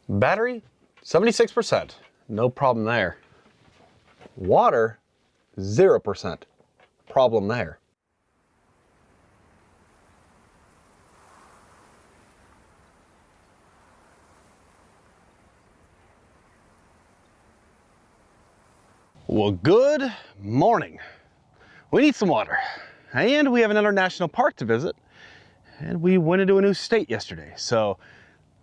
Battery, 76%. No problem there. Water, 0%. Problem there. Well, good morning. We need some water, and we have an international park to visit, and we went into a new state yesterday, so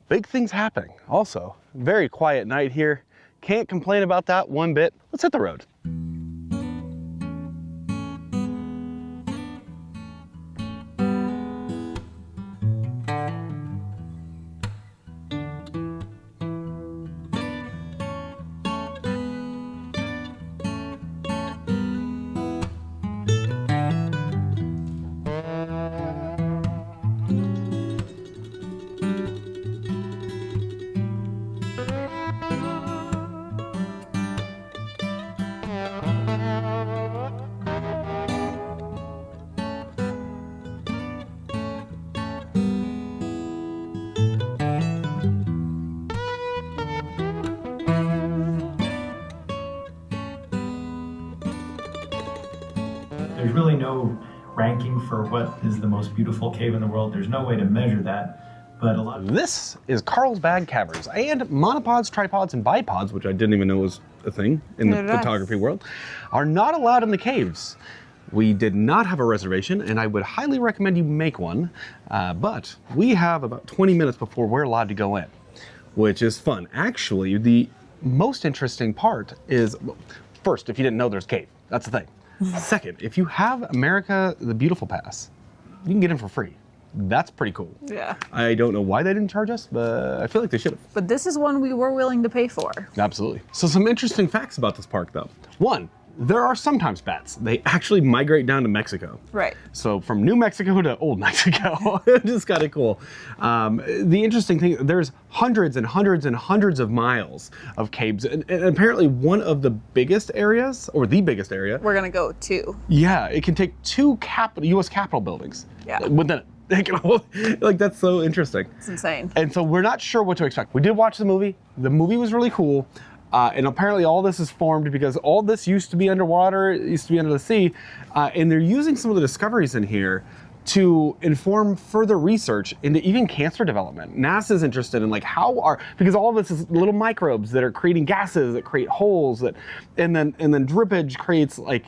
big things happening. Also, very quiet night here. Can't complain about that one bit. Let's hit the road. There's really no ranking for what is the most beautiful cave in the world. There's no way to measure that, but a lot of... This is Carlsbad Caverns, and monopods, tripods, and bipods, which I didn't even know was a thing in the photography world, are not allowed in the caves. We did not have a reservation, and I would highly recommend you make one, but we have about 20 minutes before we're allowed to go in, which is fun. Actually, the most interesting part is, first, if you didn't know, there's a cave. That's the thing. Second, if you have America the Beautiful Pass, you can get in for free. That's pretty cool. Yeah. I don't know why they didn't charge us, but I feel like they should have. But this is one we were willing to pay for. Absolutely. So some interesting facts about this park though. One, there are sometimes bats. They actually migrate down to Mexico. Right. So from New Mexico to Old Mexico, it's just kind of cool. The interesting thing, there's hundreds and hundreds and hundreds of miles of caves, and apparently one of the biggest areas, or the biggest area. We're gonna go to. Yeah, it can take two U.S. Capitol buildings. Yeah. Within it. They can hold, like, that's so interesting. It's insane. And so we're not sure what to expect. We did watch the movie. The movie was really cool. And apparently all this is formed because all this used to be underwater, it used to be under the sea, and they're using some of the discoveries in here to inform further research into even cancer development. NASA's interested in like because all of this is little microbes that are creating gases that create holes that, and then drippage creates like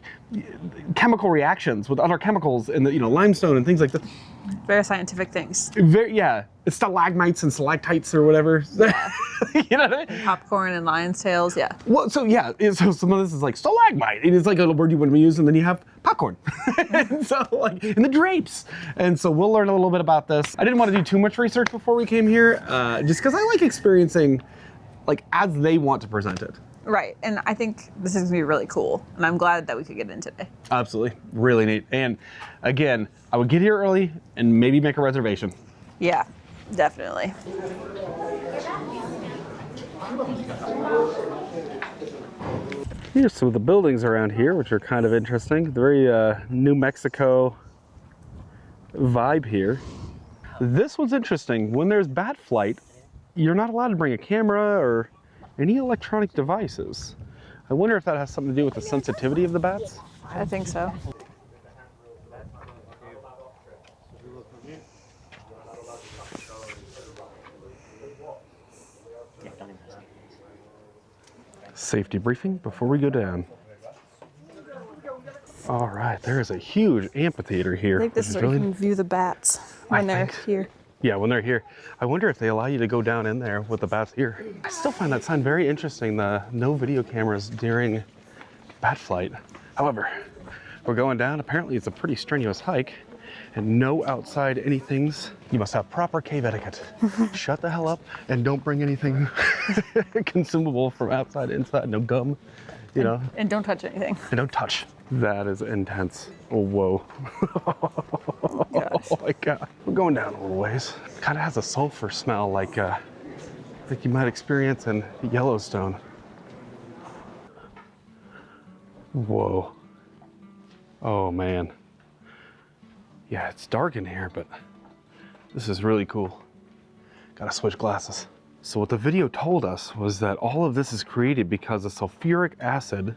chemical reactions with other chemicals in the, limestone and things like that. Very scientific things. Yeah, it's stalagmites and stalactites or whatever. Yeah. You know what I mean? Popcorn and lion's tails, yeah. Well, so yeah, so some of this is like stalagmite. It is like a word you wouldn't use, and then you have popcorn. And so and the drapes. And so we'll learn a little bit about this. I didn't want to do too much research before we came here, just because I like experiencing like as they want to present it. Right, and I think this is gonna be really cool, and I'm glad that we could get in today. Absolutely, really neat. And again, I would get here early and maybe make a reservation. Yeah, definitely. Here's some of the buildings around here, which are kind of interesting. The very New Mexico vibe here. This one's interesting. When there's bat flight, you're not allowed to bring a camera or any electronic devices. I wonder if that has something to do with the sensitivity of the bats? I think so. Safety briefing before we go down. All right, there is a huge amphitheater here. I think this is where you can view the bats when they're here. Yeah, when they're here. I wonder if they allow you to go down in there with the bats here. I still find that sign very interesting, the no video cameras during bat flight. However, we're going down. Apparently it's a pretty strenuous hike and no outside anythings. You must have proper cave etiquette. Shut the hell up and don't bring anything consumable from outside inside. No gum, you know. And don't touch anything. And don't touch. That is intense. Oh, whoa. Oh my God. We're going down a little ways. Kind of has a sulfur smell like you might experience in Yellowstone. Whoa. Oh man. Yeah, it's dark in here, but this is really cool. Gotta switch glasses. So what the video told us was that all of this is created because of sulfuric acid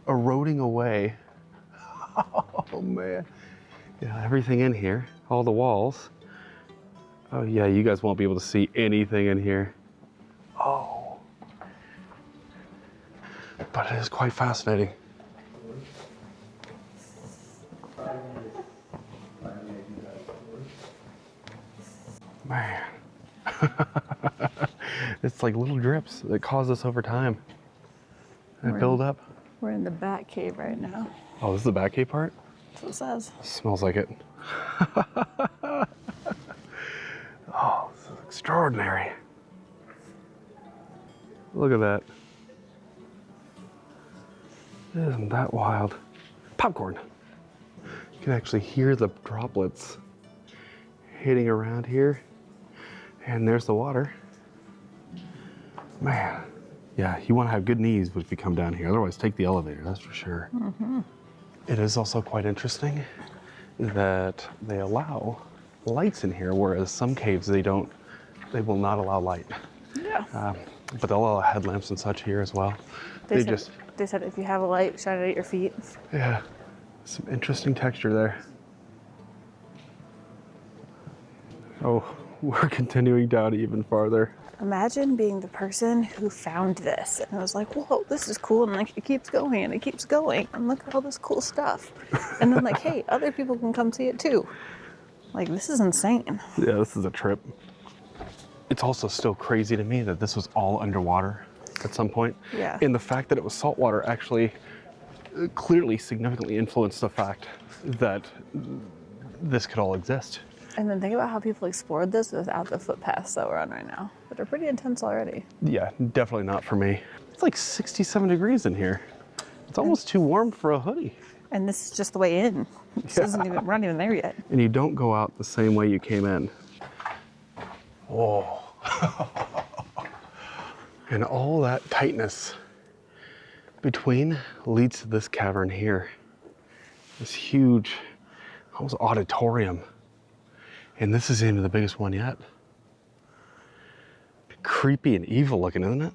eroding away. Oh man. Yeah, everything in here, all the walls. Oh yeah, you guys won't be able to see anything in here. Oh. But it is quite fascinating. Man. It's like little drips that cause this over time. And build up. We're in the bat cave right now. Oh, this is the back cave part? That's what it says. Smells like it. Oh, this is extraordinary. Look at that. Isn't that wild? Popcorn. You can actually hear the droplets hitting around here. And there's the water. Man. Yeah, you want to have good knees if you come down here. Otherwise, take the elevator, that's for sure. Mm-hmm. It is also quite interesting that they allow lights in here, whereas some caves they will not allow light. Yeah. But they'll allow headlamps and such here as well. They said if you have a light, shine it at your feet. Yeah, some interesting texture there. Oh, we're continuing down even farther. Imagine being the person who found this and was like, whoa, this is cool. And like, it keeps going and it keeps going. And look at all this cool stuff. And then like, hey, other people can come see it too. Like, this is insane. Yeah, this is a trip. It's also still crazy to me that this was all underwater at some point. Yeah. And the fact that it was saltwater actually clearly significantly influenced the fact that this could all exist. And then think about how people explored this without the footpaths that we're on right now, that are pretty intense already. Yeah, definitely not for me. It's like 67 degrees in here. It's almost too warm for a hoodie. And this is just the way in. This isn't even, we're not even there yet. And you don't go out the same way you came in. Whoa. And all that tightness between leads to this cavern here. This huge, almost auditorium. And this is even the biggest one yet. Creepy and evil looking, isn't it?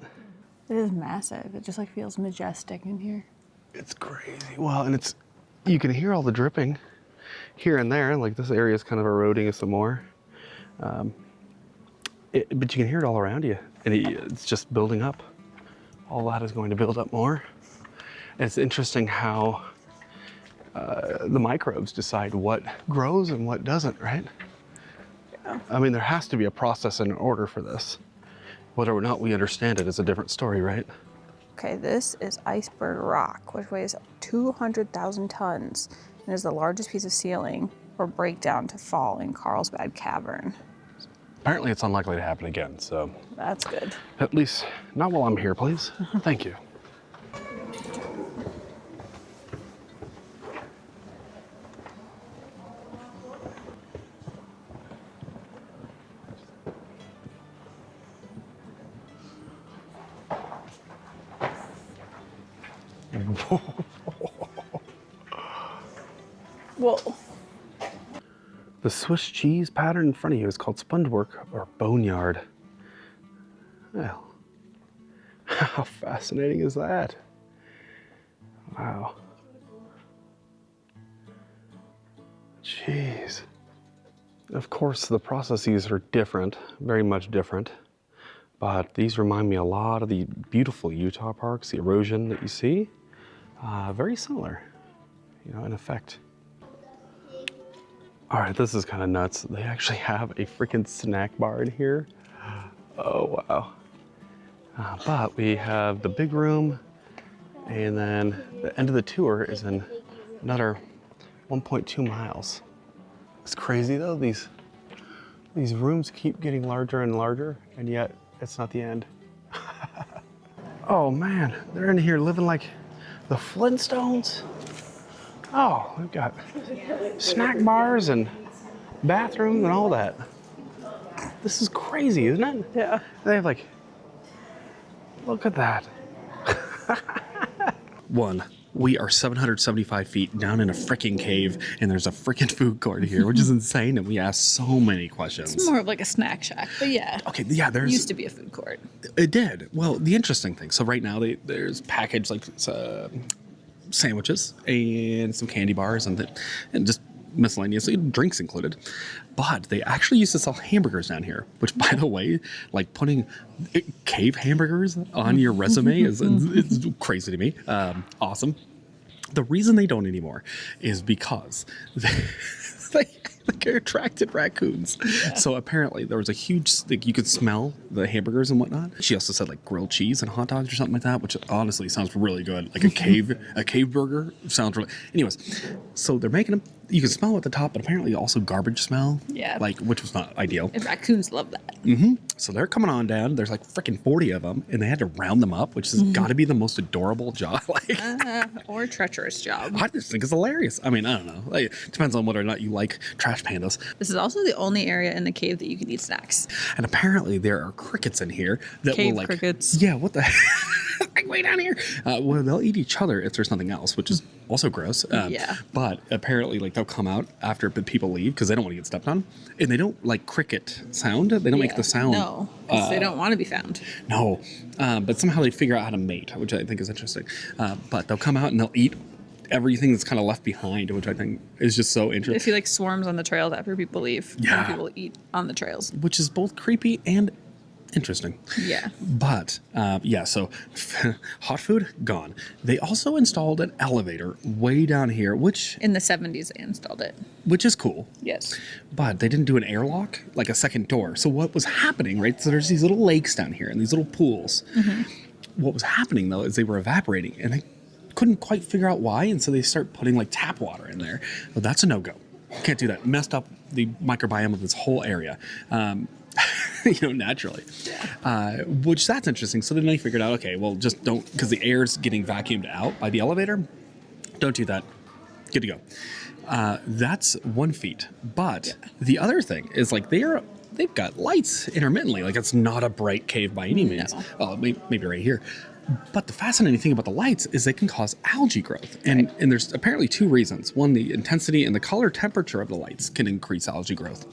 It is massive. It just like feels majestic in here. It's crazy. Well, and you can hear all the dripping here and there. Like this area is kind of eroding some more. But you can hear it all around you. And it's just building up. All that is going to build up more. And it's interesting how the microbes decide what grows and what doesn't, right? Yeah. I mean, there has to be a process and an order for this. Whether or not we understand it is a different story, right? Okay, this is iceberg rock, which weighs 200,000 tons and is the largest piece of sealing or breakdown to fall in Carlsbad Cavern. Apparently it's unlikely to happen again, so. That's good. At least, not while I'm here, please. Thank you. Whoa. The Swiss cheese pattern in front of you is called spongework or boneyard. Well, how fascinating is that? Wow. Jeez. Of course, the processes are different, very much different, but these remind me a lot of the beautiful Utah parks, the erosion that you see. Very similar, you know, in effect. All right, this is kind of nuts. They actually have a freaking snack bar in here. Oh, wow. But we have the big room, and then the end of the tour is in another 1.2 miles. It's crazy though, these rooms keep getting larger and larger, and yet it's not the end. Oh man, they're in here living like the Flintstones. Oh, we've got snack bars and bathrooms and all that. This is crazy, isn't it? Yeah. They have like, look at that. One we are 775 feet down in a freaking cave, and there's a freaking food court here, which is insane. And we asked so many questions. It's more of like a snack shack, but yeah. Okay, yeah, there's Used to be a food court. It did. Well, the interesting thing. So right now there's packaged like sandwiches and some candy bars and just miscellaneous drinks included. But they actually used to sell hamburgers down here, which, by the way, like putting cave hamburgers on your resume is it's crazy to me. Awesome. The reason they don't anymore is because they attracted raccoons. Yeah. So apparently there was a huge, like, you could smell the hamburgers and whatnot. She also said like grilled cheese and hot dogs or something like that, which honestly sounds really good. Like a cave burger sounds really. Anyways, so they're making them. You can smell at the top, but apparently also garbage smell. Yeah. Like, which was not ideal. And raccoons love that. Mm-hmm. So they're coming on down. There's like freaking 40 of them, and they had to round them up, which has got to be the most adorable job. Or treacherous job. I just think it's hilarious. I mean, I don't know. Like, depends on whether or not you like trash pandas. This is also the only area in the cave that you can eat snacks. And apparently there are crickets in here that Cave will like crickets. Yeah, what the like way down here. Well, they'll eat each other if there's nothing else, which is also gross. Yeah. But apparently, like, they'll come out after people leave because they don't want to get stepped on, and they don't like cricket sound. They don't make the sound. No, because they don't want to be found. No, but somehow they figure out how to mate, which I think is interesting. But they'll come out and they'll eat everything that's kind of left behind, which I think is just so interesting. They see like swarms on the trails after people leave. Yeah. And people eat on the trails. Which is both creepy and interesting. Yeah. But, yeah, so hot food, gone. They also installed an elevator way down here, which... In the 70s, they installed it. Which is cool. Yes. But they didn't do an airlock, like a second door. So what was happening, right? So there's these little lakes down here and these little pools. Mm-hmm. What was happening, though, is they were evaporating, and they couldn't quite figure out why, and so they start putting, like, tap water in there. Well, that's a no-go. Can't do that. Messed up the microbiome of this whole area. Naturally. Which that's interesting. So then they figured out, okay, well, just don't, because the air's getting vacuumed out by the elevator. Don't do that. Good to go. That's 1 feet. But the other thing is, like, they've got lights intermittently. Like, it's not a bright cave by any means. No. Well, maybe right here. But the fascinating thing about the lights is they can cause algae growth. And there's apparently two reasons. One, the intensity and the color temperature of the lights can increase algae growth.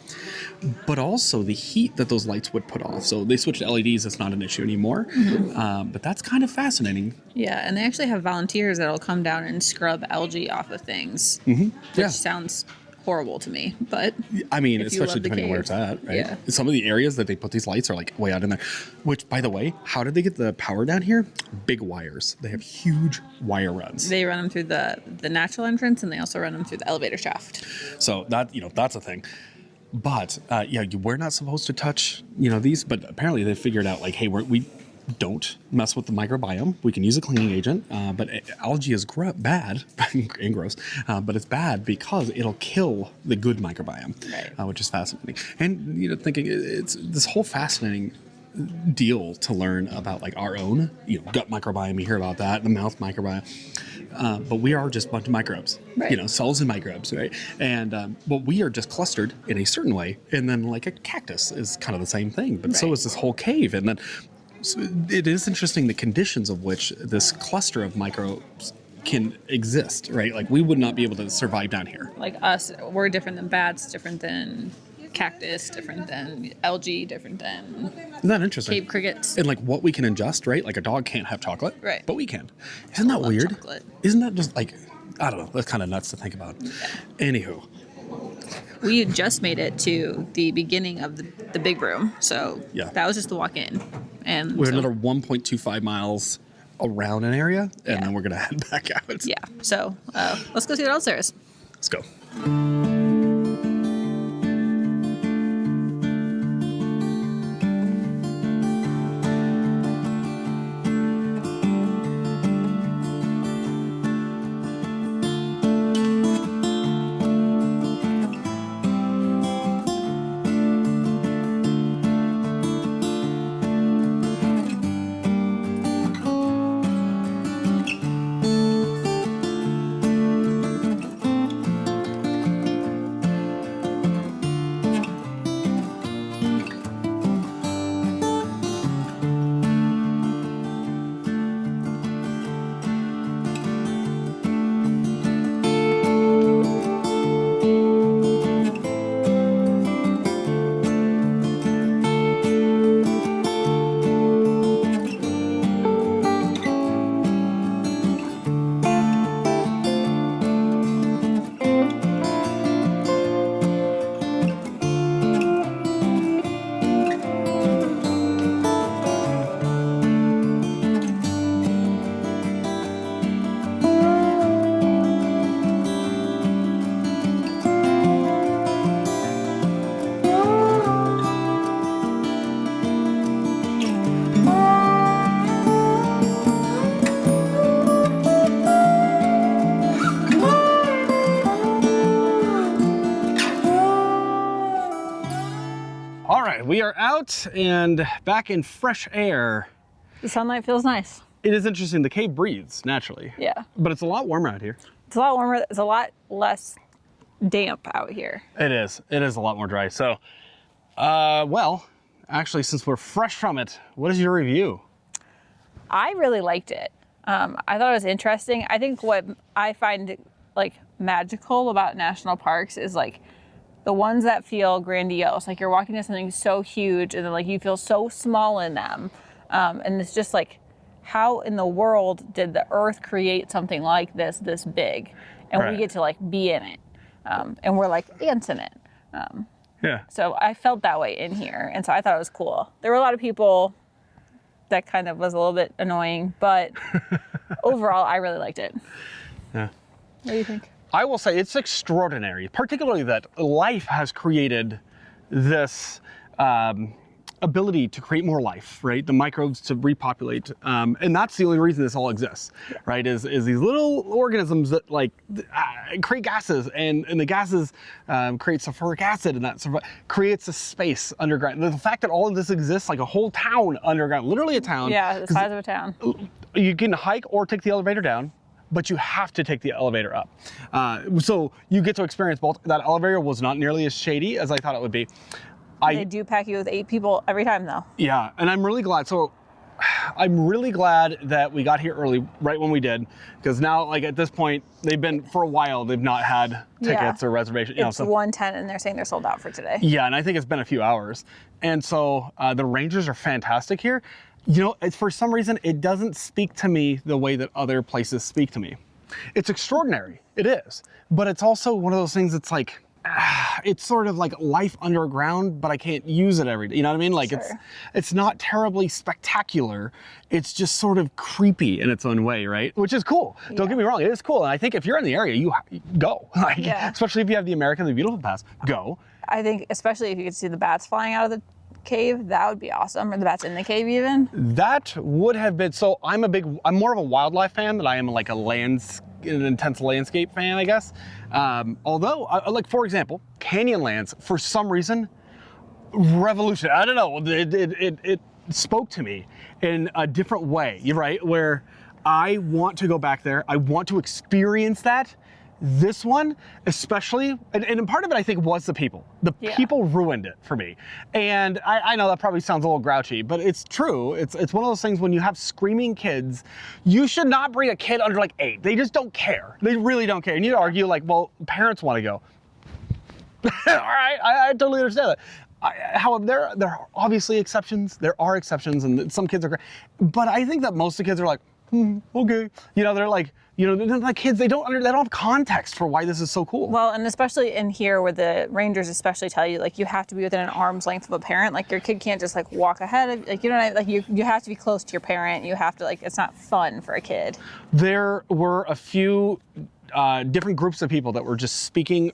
But also the heat that those lights would put off. So they switched to LEDs. It's not an issue anymore. Mm-hmm. But that's kind of fascinating. Yeah, and they actually have volunteers that'll come down and scrub algae off of things. Mm-hmm. Which sounds horrible to me, but I mean, especially depending on where it's at, right? Yeah. Some of the areas that they put these lights are like way out in there. Which, by the way, how did they get the power down here? Big wires. They have huge wire runs. They run them through the natural entrance, and they also run them through the elevator shaft. So that's a thing. But we're not supposed to touch these, but apparently they figured out like, hey, we don't mess with the microbiome. We can use a cleaning agent, but algae is bad and gross, but it's bad because it'll kill the good microbiome, which is fascinating. And thinking it's this whole fascinating deal to learn about like our own gut microbiome. You hear about that, the mouth microbiome, but we are just a bunch of microbes, cells and microbes, right? And but we are just clustered in a certain way, and then like a cactus is kind of the same thing, but so is this whole cave, and then. So it is interesting the conditions of which this cluster of microbes can exist, right? Like we would not be able to survive down here. Like us, we're different than bats, different than cactus, different than algae, different than Isn't that interesting? Cave crickets. And like what we can ingest, right? Like a dog can't have chocolate, right? But we can. Isn't that weird? Chocolate. Isn't that just like, I don't know, that's kind of nuts to think about. Yeah. Anywho. We had just made it to the beginning of the big room, so that was just the walk in. And we're another 1.25 miles around an area, and then we're going to head back out. Yeah, so let's go see what else there is. Let's go. out and back in fresh air. The sunlight feels nice. It is interesting. The cave breathes naturally. Yeah. But it's a lot warmer out here. It's a lot warmer. It's a lot less damp out here. It is. It is a lot more dry. So, well, actually, since we're fresh from it, what is your review? I really liked it. I thought it was interesting. I think what I find like magical about national parks is like the ones that feel grandiose. Like you're walking into something so huge and then like you feel so small in them. And it's just like, how in the world did the earth create something like this big? And Right. we get to like be in it. And we're like ants in it. Yeah. So I felt that way in here. And so I thought it was cool. There were a lot of people that kind of was a little bit annoying, but overall I really liked it. Yeah. What do you think? I will say it's extraordinary, particularly that life has created this ability to create more life, right? The microbes to repopulate. And that's the only reason this all exists, right? Is these little organisms that like create gases and the gases create sulfuric acid and that creates a space underground. The fact that all of this exists, like a whole town underground, literally a town. Yeah, the size of a town. You can hike or take the elevator down, but you have to take the elevator up. So you get to experience both. That elevator was not nearly as shady as I thought it would be. They do pack you with 8 people every time though. Yeah, and I'm really glad. So I'm really glad that we got here early, right when we did, because now, like at this point, they've been for a while. They've not had tickets or reservations. It's 1:10, and they're saying they're sold out for today. Yeah, and I think it's been a few hours. And so the rangers are fantastic here. You know, it's, for some reason, it doesn't speak to me the way that other places speak to me. It's extraordinary. It is, but it's also one of those things that's like. It's sort of like life underground, but I can't use it every day. You know what I mean? Like it's not terribly spectacular. It's just sort of creepy in its own way, right? Which is cool. Yeah. Don't get me wrong, it is cool. And I think if you're in the area, you go. Like, especially if you have the American, the Beautiful Pass, go. I think especially if you could see the bats flying out of the cave, that would be awesome. Or the bats in the cave even. That would have been, so I'm more of a wildlife fan than I am like an intense landscape fan, I guess. Although, like for example, Canyonlands, for some reason, revolution. I don't know. It spoke to me in a different way. You're right, where I want to go back there. I want to experience that. This one, especially, and part of it I think was the people. The people ruined it for me. And I know that probably sounds a little grouchy, but it's true. It's one of those things when you have screaming kids, you should not bring a kid under like 8. They just don't care. They really don't care. And you argue like, well, parents want to go. All right, I totally understand that. However, there are obviously exceptions. There are exceptions, and some kids are great. But I think that most of the kids are like, okay. You know, they're like, you know, they're like kids, they don't have context for why this is so cool. Well, and especially in here where the rangers especially tell you, like, you have to be within an arm's length of a parent. Like, your kid can't just, like, walk ahead of, like, you know, like, you have to be close to your parent. You have to, like, it's not fun for a kid. There were a few different groups of people that were just speaking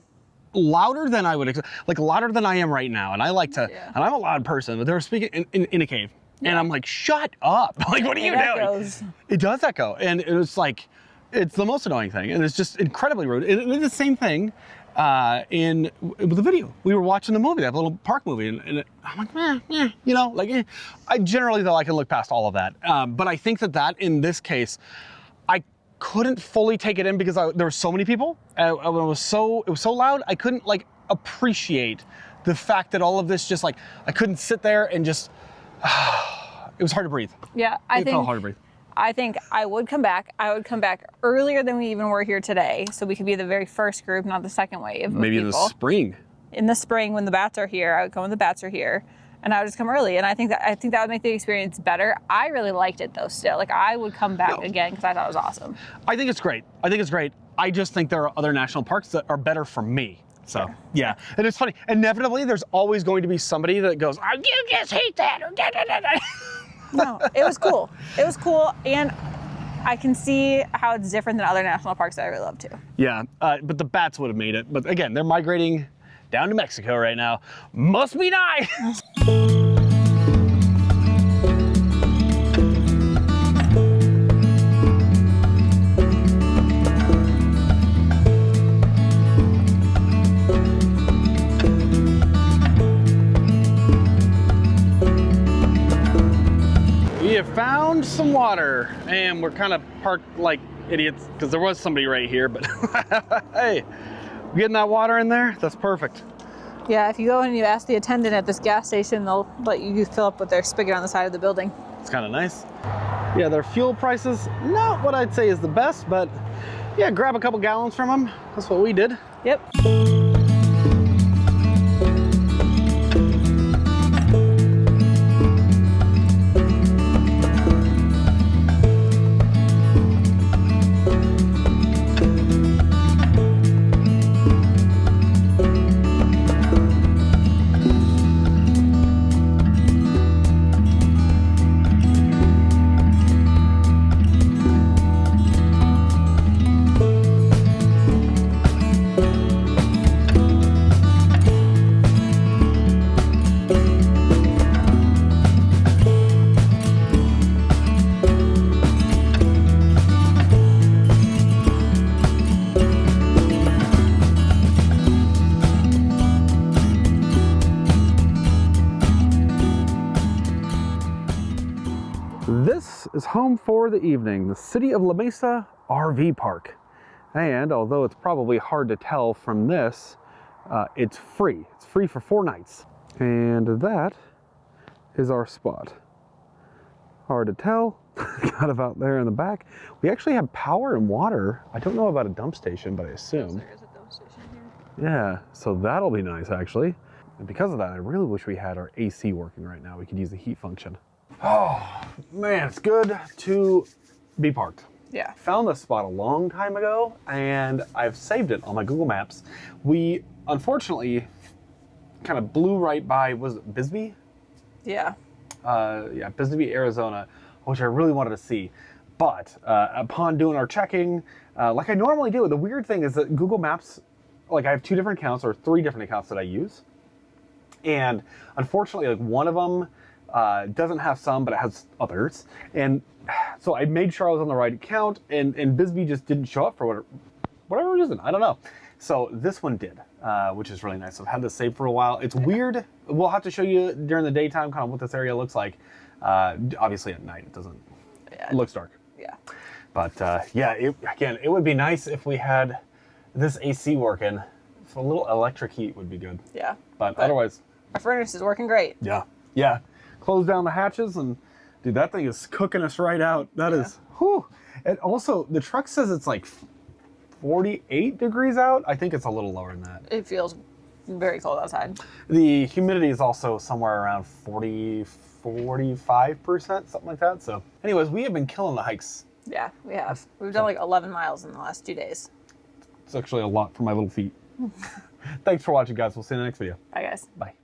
louder than I would expect, like louder than I am right now. And I like to, and I'm a loud person, but they were speaking in a cave. And I'm like, shut up. Like, what are you doing? It does echo. And it was like, it's the most annoying thing. And it's just incredibly rude. It did the same thing with the video. We were watching the movie, that little park movie. And I'm like, you know, like, I generally, though, I can look past all of that. But I think that in this case, I couldn't fully take it in because there were so many people. It was so loud. I couldn't like appreciate the fact that all of this just like, I couldn't sit there and just, it was hard to breathe. Yeah, it felt hard to breathe. I think I would come back. I would come back earlier than we even were here today, so we could be the very first group, not the second wave. Maybe in the spring. In the spring, when the bats are here, I would come when the bats are here, and I would just come early. And I think that would make the experience better. I really liked it though. Still, like, I would come back again because I thought it was awesome. I think it's great. I just think there are other national parks that are better for me. So, yeah. And it's funny. Inevitably, there's always going to be somebody that goes, oh, you just hate that. No, it was cool. It was cool. And I can see how it's different than other national parks that I really love too. Yeah. But the bats would have made it. But again, they're migrating down to Mexico right now. Must be nice. We have found some water, and we're kind of parked like idiots because there was somebody right here, but hey, getting that water in there, that's perfect. Yeah, if you go and you ask the attendant at this gas station, they'll let you fill up with their spigot on the side of the building. It's kind of nice. Yeah, their fuel prices, not what I'd say is the best, but yeah, grab a couple gallons from them. That's what we did. Yep. This is home for the evening, the City of La Mesa RV Park. And although it's probably hard to tell from this, it's free. It's free for 4 nights. And that is our spot. Hard to tell, kind of out there in the back. We actually have power and water. I don't know about a dump station, but I assume. There is a dump station here. Yeah, so that'll be nice actually. And because of that, I really wish we had our AC working right now. We could use the heat function. Oh, man, it's good to be parked. Yeah. Found this spot a long time ago, and I've saved it on my Google Maps. We, unfortunately, kind of blew right by, was it Bisbee? Yeah. Yeah, Bisbee, Arizona, which I really wanted to see. But upon doing our checking, like I normally do, the weird thing is that Google Maps, like I have 2 different accounts or 3 different accounts that I use. And unfortunately, like one of them doesn't have some, but it has others. And so I made sure I was on the right account, and Bisbee just didn't show up for whatever reason. I don't know. So this one did, which is really nice. I've had this saved for a while. It's weird. We'll have to show you during the daytime kind of what this area looks like. Obviously at night it doesn't. It looks dark. Yeah. But yeah, again, it would be nice if we had this AC working. So a little electric heat would be good. Yeah. But otherwise, our furnace is working great. yeah, yeah. Close down the hatches, and dude, that thing is cooking us right out. That is, whew. And also, the truck says it's like 48 degrees out. I think it's a little lower than that. It feels very cold outside. The humidity is also somewhere around 45%, something like that. So anyways, we have been killing the hikes. Yeah, we have. We've done like 11 miles in the last 2 days. It's actually a lot for my little feet. Thanks for watching, guys. We'll see you in the next video. Bye, guys. Bye.